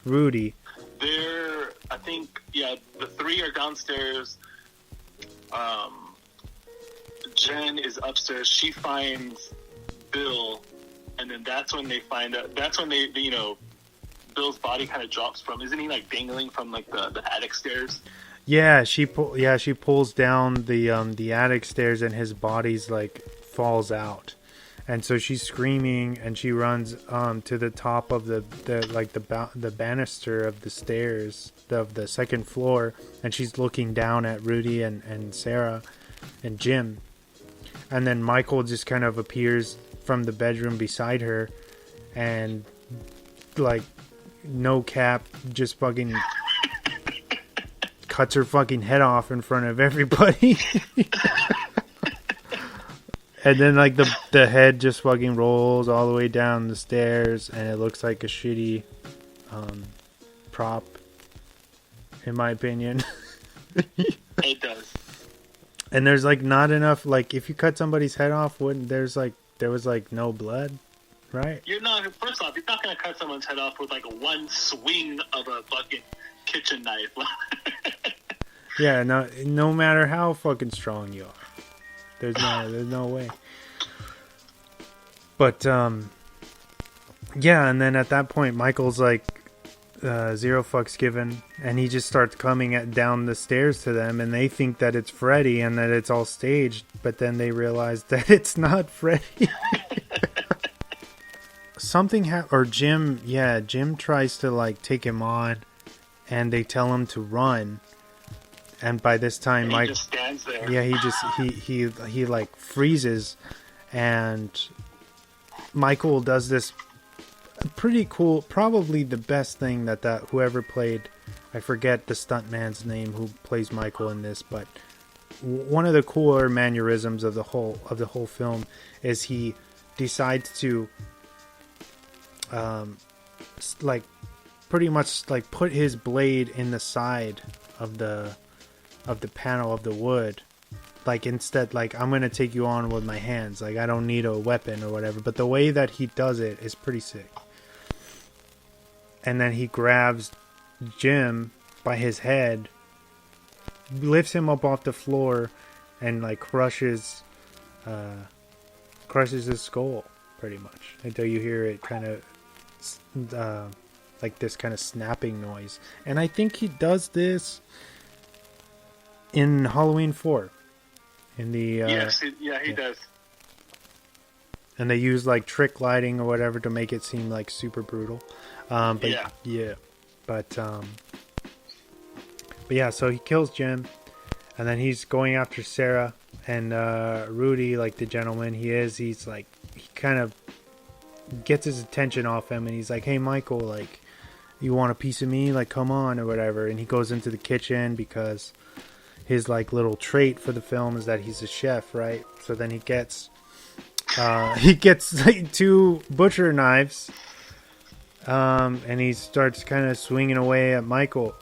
Rudy. I think, the three are downstairs. Jen is upstairs. She finds Bill, and then that's when they find out. That's when they Bill's body kind of drops from. Isn't he like dangling from like the attic stairs? Yeah, she pulls down the attic stairs, and his body's like falls out. And so she's screaming, and she runs to the top of the banister of the stairs of the second floor, and she's looking down at Rudy and Sarah and Jim. And then Michael just kind of appears from the bedroom beside her, and like no cap, just fucking cuts her fucking head off in front of everybody. And then like the head just fucking rolls all the way down the stairs, and it looks like a shitty prop, in my opinion. It does. And there's like not enough, like if you cut somebody's head off, there was like no blood, right? First off, you're not gonna cut someone's head off with like one swing of a fucking kitchen knife. Yeah, no matter how fucking strong you are. There's no way. But yeah, and then at that point Michael's like zero fucks given, and he just starts coming down the stairs to them, and they think that it's Freddy and that it's all staged, but then they realize that it's not Freddy. Jim tries to like take him on, and they tell him to run. And by this time, Mike just stands there. Yeah, he like freezes, and Michael does this pretty cool, probably the best thing that whoever played, I forget the stuntman's name who plays Michael in this, but one of the cooler mannerisms of the whole film is he decides to like pretty much like put his blade in the side of the panel of the wood, like instead, like I'm gonna take you on with my hands, like I don't need a weapon or whatever, but the way that he does it is pretty sick. And then he grabs Jim by his head, lifts him up off the floor, and like crushes his skull pretty much until you hear it kind of like this kind of snapping noise. And I think he does this in Halloween 4. In the yes, he does. And they use like trick lighting or whatever to make it seem like super brutal. But yeah, so he kills Jim, and then he's going after Sarah and Rudy, like the gentleman he's like, he kind of gets his attention off him, and he's like, hey Michael, like, you want a piece of me, like come on or whatever. And he goes into the kitchen because his like little trait for the film is that he's a chef, right? So then he gets like 2 butcher knives, and he starts kind of swinging away at Michael,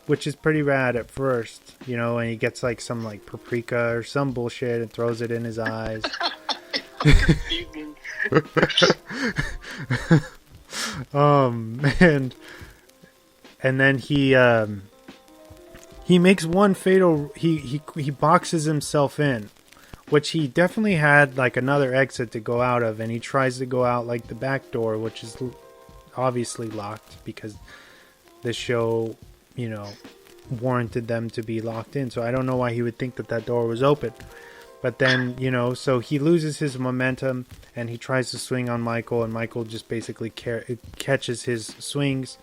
which is pretty rad at first, and he gets like some like paprika or some bullshit and throws it in his eyes. And then he makes one fatal, he boxes himself in, which he definitely had like another exit to go out of, and he tries to go out like the back door, which is obviously locked because the show, warranted them to be locked in. So I don't know why he would think that door was open. But then, so he loses his momentum, and he tries to swing on Michael, and Michael just basically catches his swings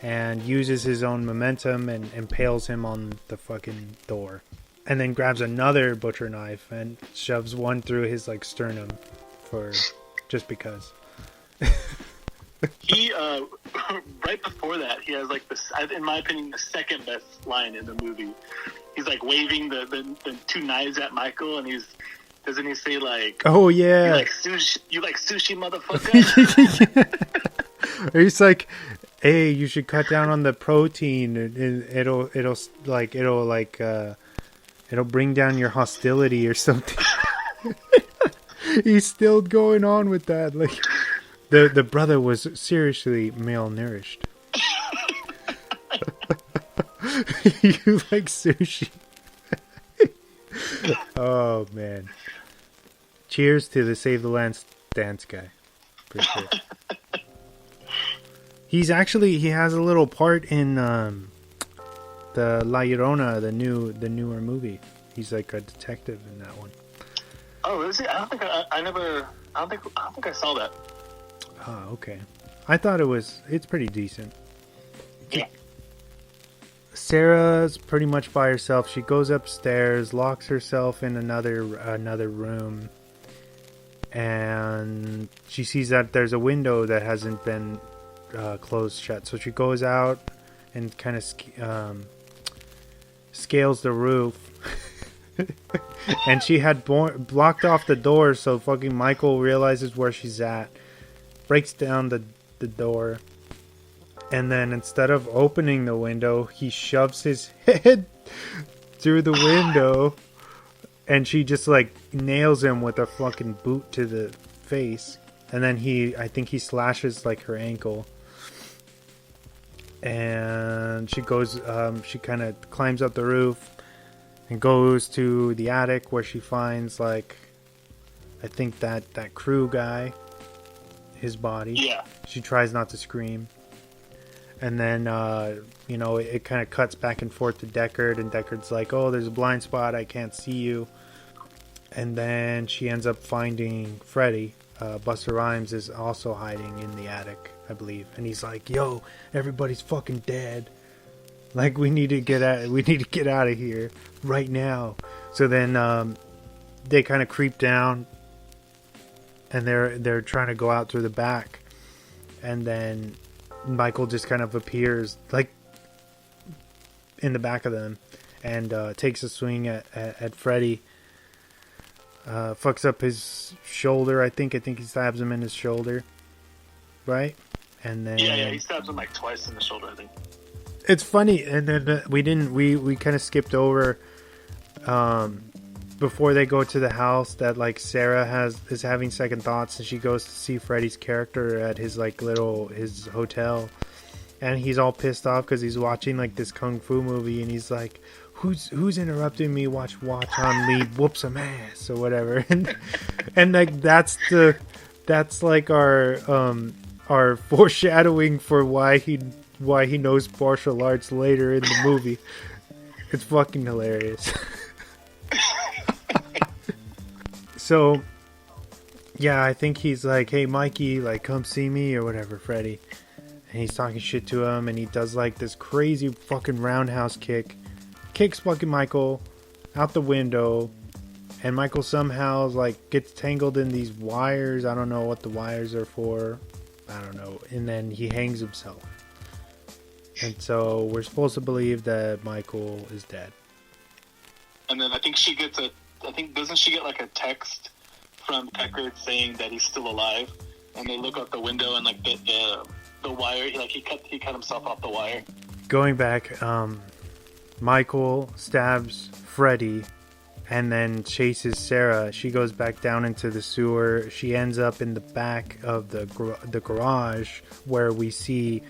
and uses his own momentum and impales him on the fucking door. And then grabs another butcher knife and shoves one through his like sternum just because. He right before that, he has like in my opinion, the second best line in the movie. He's like waving the 2 knives at Michael, and doesn't he say like, oh yeah, you like sushi motherfucker? He's like, hey, you should cut down on the protein, and it'll bring down your hostility or something. He's still going on with that, like the brother was seriously malnourished. You like sushi. Oh, man. Cheers to the Save the Land dance guy. For sure. He has a little part in the La Llorona, the newer movie. He's like a detective in that one. Oh, is he? I don't think I saw that. Oh, okay. I thought it's pretty decent. Yeah. Sarah's pretty much by herself. She goes upstairs, locks herself in another room, and she sees that there's a window that hasn't been closed shut. So she goes out and kind of scales the roof. And she had blocked off the door, so fucking Michael realizes where she's at, breaks down the door, and then instead of opening the window, he shoves his head through the window, and she just like nails him with a fucking boot to the face, and then I think he slashes like her ankle, and she goes, she kind of climbs up the roof and goes to the attic where she finds like, I think that crew guy, his body. Yeah. She tries not to scream. And then, it kind of cuts back and forth to Deckard, and Deckard's like, oh, there's a blind spot, I can't see you. And then she ends up finding Freddy. Busta Rhymes is also hiding in the attic, I believe. And he's like, yo, everybody's fucking dead. Like, we need to get out of here right now. So then they kind of creep down, and they're trying to go out through the back, and then Michael just kind of appears like in the back of them and takes a swing at Freddy. Fucks up his shoulder. I think he stabs him in his shoulder, right? And then yeah, he stabs him like twice in the shoulder, I think. It's funny, and then we kind of skipped over before they go to the house that like Sarah is having second thoughts, and she goes to see Freddy's character at his his hotel, and he's all pissed off because he's watching like this kung fu movie, and he's like, who's interrupting me? Watch on lead whoop some ass or whatever, and like that's like our foreshadowing for why he knows martial arts later in the movie. It's fucking hilarious. So, yeah, I think he's like, hey, Mikey, like, come see me or whatever, Freddy. And he's talking shit to him, and he does like this crazy fucking roundhouse kick. Kicks fucking Michael out the window, and Michael somehow like gets tangled in these wires. I don't know what the wires are for. I don't know. And then he hangs himself. And so we're supposed to believe that Michael is dead. And then I think doesn't she get like a text from Deckard saying that he's still alive? And they look out the window, and like the wire, like he cut himself off the wire. Going back, Michael stabs Freddy and then chases Sarah. She goes back down into the sewer. She ends up in the back of the garage where we see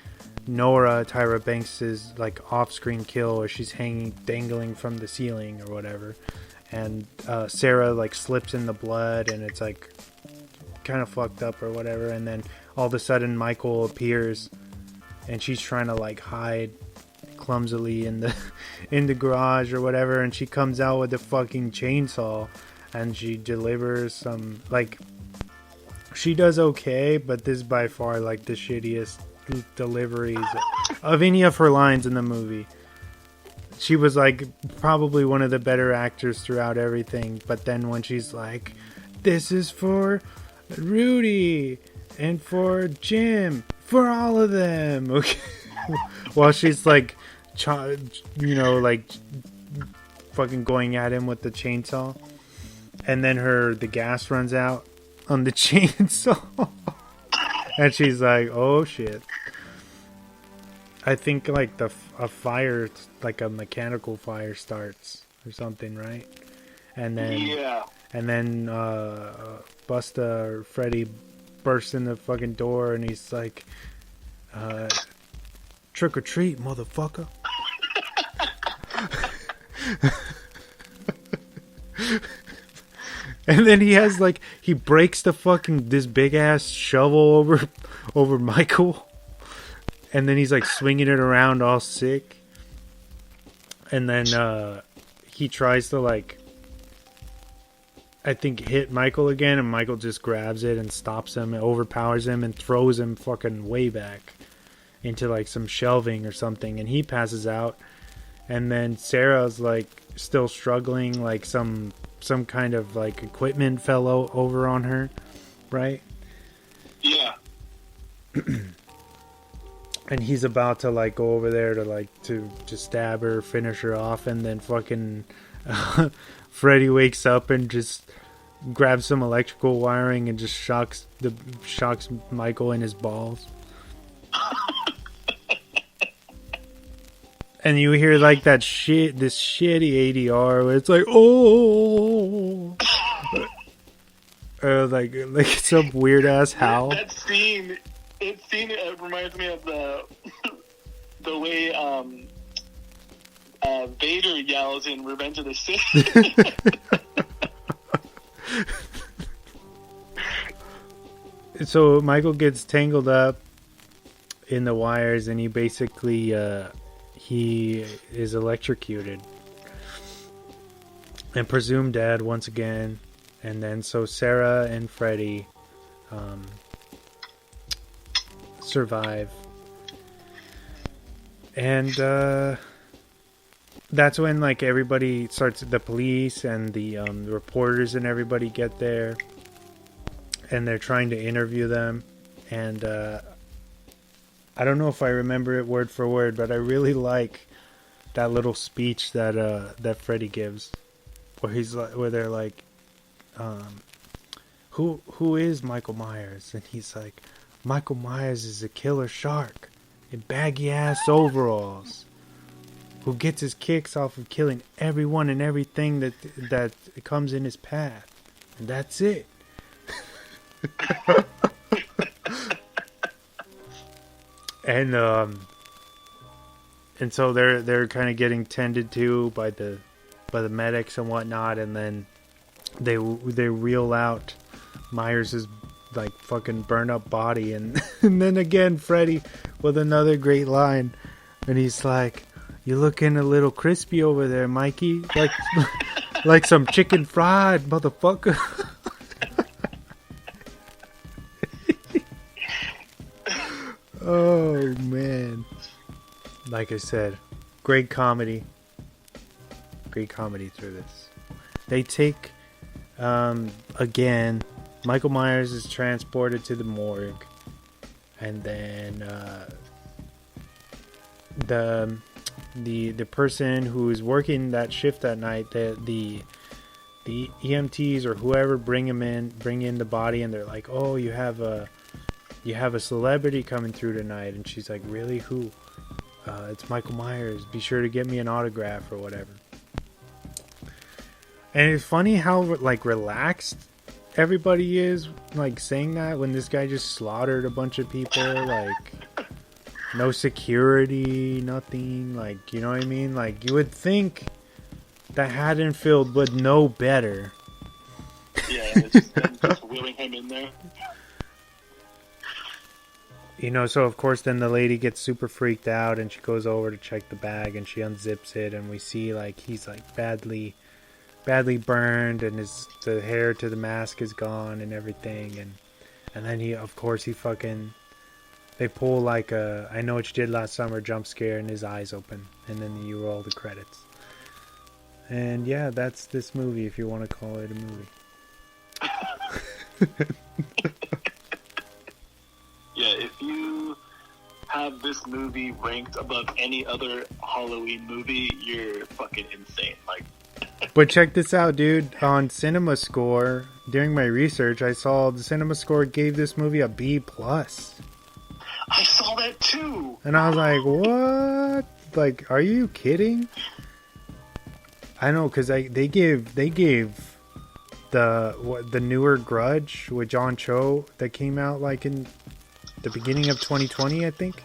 Nora, Tyra Banks' like off-screen kill, where she's dangling from the ceiling or whatever, and Sarah like slips in the blood, and it's like kind of fucked up or whatever, and then all of a sudden Michael appears, and she's trying to like hide clumsily in the garage or whatever, and she comes out with a fucking chainsaw, and she delivers some, like, she does okay, but this is by far like the shittiest deliveries of any of her lines in the movie. She was like probably one of the better actors throughout everything, but then when she's like, this is for Rudy and for Jim, for all of them, okay. While she's like like fucking going at him with the chainsaw, and then the gas runs out on the chainsaw. And she's like, oh shit. I think like a fire, like a mechanical fire starts or something, right? And then Busta or Freddy bursts in the fucking door, and he's like, trick or treat, motherfucker. And then he has like he breaks the fucking this big ass shovel over Michael, and then he's like swinging it around all sick, and then he tries to like I think hit Michael again, and Michael just grabs it and stops him and overpowers him and throws him fucking way back into like some shelving or something, and he passes out. And then Sarah's like still struggling, like some kind of like equipment fell over on her, right? Yeah. And he's about to like go over there to like to stab her, finish her off, and then fucking Freddy wakes up and just grabs some electrical wiring and just shocks Michael in his balls. And you hear like this shitty ADR where it's like, oh, like some weird ass howl. That scene, it reminds me of the way Vader yells in Revenge of the Sith. So Michael gets tangled up in the wires, and he basically he is electrocuted and presumed dead once again. And then so Sarah and Freddy survive, and that's when like everybody starts, the police and the reporters and everybody get there, and they're trying to interview them. And I don't know if I remember it word for word, but I really like that little speech that Freddy gives, where he's like, where they're like, who is Michael Myers? And he's like, Michael Myers is a killer shark in baggy ass overalls, who gets his kicks off of killing everyone and everything that comes in his path, and that's it. And so they're kind of getting tended to by the medics and whatnot, and then they reel out Myers' like fucking burn up body, and and then again Freddy with another great line, and he's like, "You're looking a little crispy over there, Mikey, like some chicken fried, motherfucker." Oh man, like I said, great comedy through this. They take again, Michael Myers is transported to the morgue, and then the person who is working that shift that night, the EMTs or whoever bring in the body, and they're like, "Oh, you have a celebrity coming through tonight." And she's like, "Really? Who?" "It's Michael Myers. Be sure to get me an autograph," or whatever. And it's funny how like relaxed everybody is, like saying that, when this guy just slaughtered a bunch of people, like no security, nothing, like, you know what I mean? Like, you would think that Haddonfield would know better. Yeah, it's just wheeling him in there. You know, so of course then the lady gets super freaked out, and she goes over to check the bag, and she unzips it, and we see like he's like badly burned, and the hair to the mask is gone and everything, and then they pull like a "I Know What You Did Last Summer" jump scare, and his eyes open, and then you roll the credits. And yeah, that's this movie, if you want to call it a movie. Yeah, if you have this movie ranked above any other Halloween movie, you're fucking insane. Like, but check this out, dude. On CinemaScore, during my research, I saw the CinemaScore gave this movie a B+. I saw that too. And I was like, what? Like, are you kidding? I know, because they gave the newer Grudge with John Cho that came out like in the beginning of 2020, I think.